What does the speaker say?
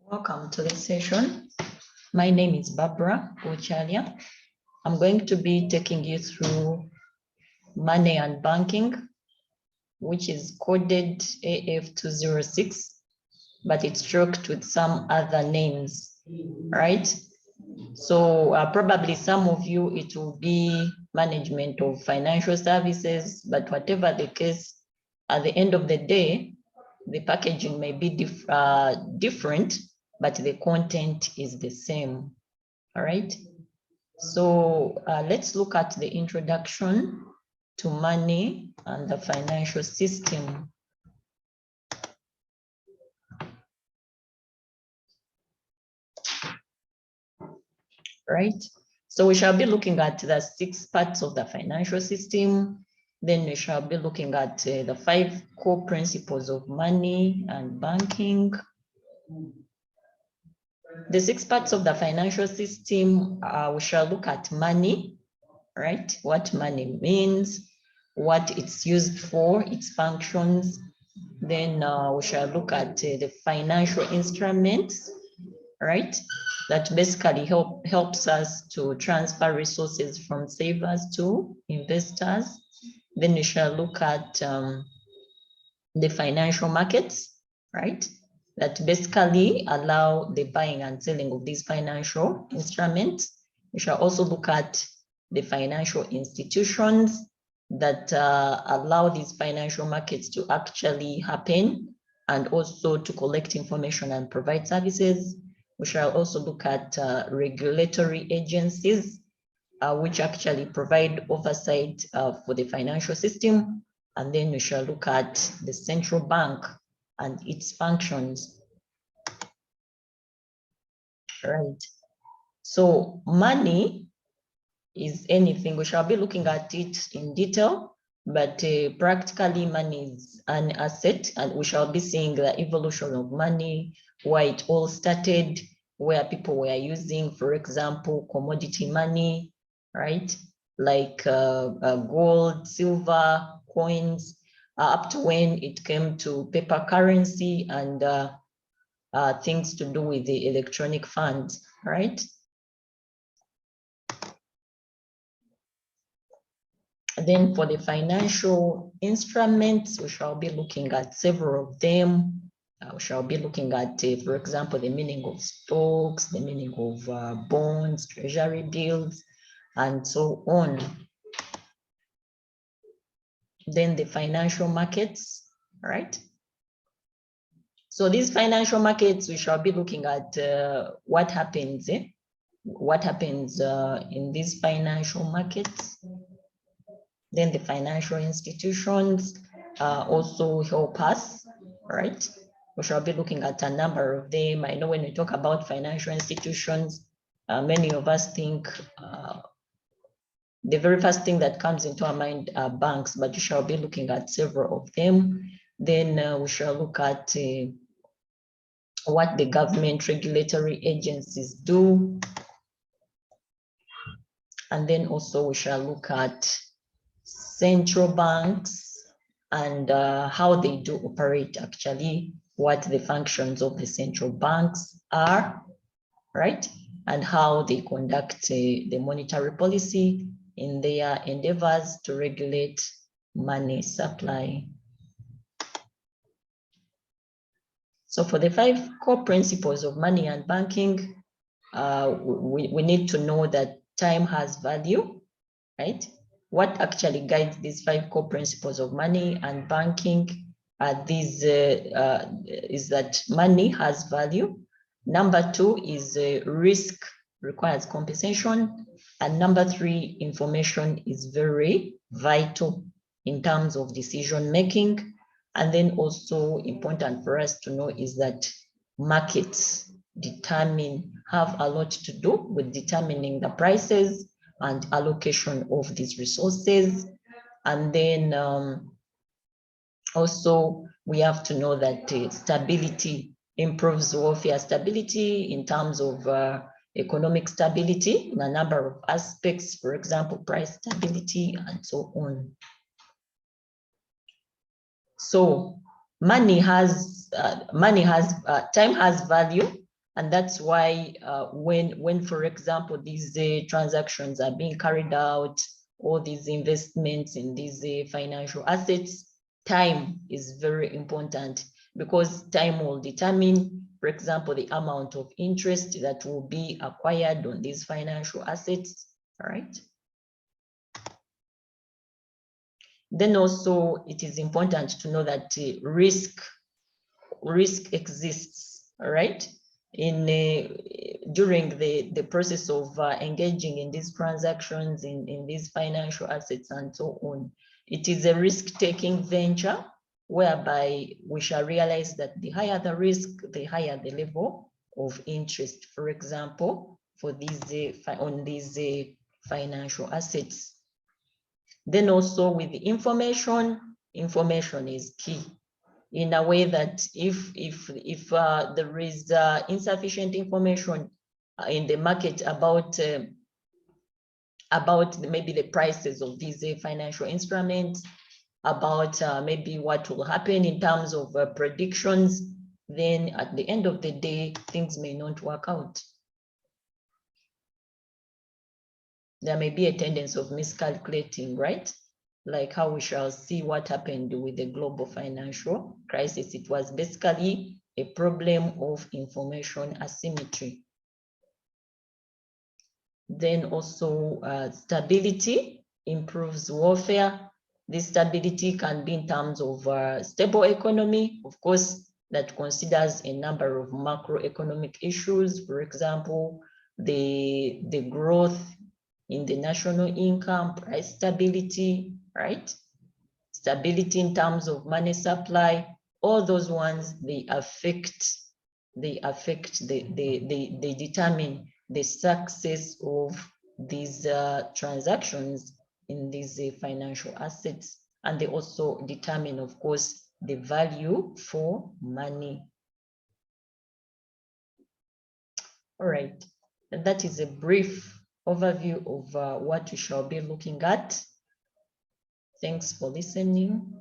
Welcome to this session. My name is Barbara Ochalia. I'm going to be taking you through money and banking, which is coded AF206, but it's stroked with some other names, right? So probably some of you, it will be management of financial services, but whatever the case, at the end of the day, the packaging may be different, but the content is the same. All right. So let's look at the introduction to money and the financial system. Right. So we shall be looking at the 6 parts of the financial system. Then we shall be looking at the 5 core principles of money and banking. The 6 parts of the financial system, we shall look at money, right? What money means, what it's used for, its functions. Then we shall look at the financial instruments, right? That basically helps us to transfer resources from savers to investors. Then we shall look at the financial markets, right? That basically allow the buying and selling of these financial instruments. We shall also look at the financial institutions that allow these financial markets to actually happen and also to collect information and provide services. We shall also look at regulatory agencies, which actually provide oversight for the financial system. And then we shall look at the central bank and its functions. Right. So money is anything. We shall be looking at it in detail, but practically money is an asset, and we shall be seeing the evolution of money, where it all started, where people were using, for example, commodity money, right? Like gold, silver, coins, up to when it came to paper currency and things to do with the electronic funds, right? Then for the financial instruments, we shall be looking at several of them. We shall be looking at, for example, the meaning of stocks, the meaning of bonds, treasury bills, and so on. Then the financial markets, right? So these financial markets, we shall be looking at what happens, what happens in these financial markets. Then the financial institutions also help us, right? We shall be looking at a number of them. I know when we talk about financial institutions, many of us think the very first thing that comes into our mind are banks, but we shall be looking at several of them. Then we shall look at what the government regulatory agencies do. And then also we shall look at central banks and how they do operate, actually, what the functions of the central banks are, right? And how they conduct the monetary policy in their endeavors to regulate money supply. So for the 5 core principles of money and banking, we need to know that time has value, right? What actually guides these 5 core principles of money and banking is that money has value. Number 2 is risk requires compensation. And number 3, information is very vital in terms of decision making. And then also important for us to know is that markets have a lot to do with determining the prices and allocation of these resources. And then also we have to know that stability improves welfare stability in terms of economic stability in a number of aspects, for example, price stability and so on. So time has value, And that's why when, for example, these transactions are being carried out, all these investments in these financial assets, time is very important, because time will determine, for example, the amount of interest that will be acquired on these financial assets, all right? Then also it is important to know that risk exists, all right? During the process of engaging in these transactions, in these financial assets and so on. It is a risk-taking venture whereby we shall realize that the higher the risk, the higher the level of interest, for example, for these on these financial assets. Then also with the information is key, in a way that if there is insufficient information in the market about maybe the prices of these financial instruments, about maybe what will happen in terms of predictions, then at the end of the day, things may not work out. There may be a tendency of miscalculating, right? Like how we shall see what happened with the global financial crisis. It was basically a problem of information asymmetry. Then also stability improves warfare. This stability can be in terms of stable economy, of course, that considers a number of macroeconomic issues. For example, the growth in the national income, price stability, right? Stability in terms of money supply, all those ones, they determine the success of these transactions in these financial assets. And they also determine, of course, the value for money. All right, and that is a brief overview of what we shall be looking at. Thanks for listening.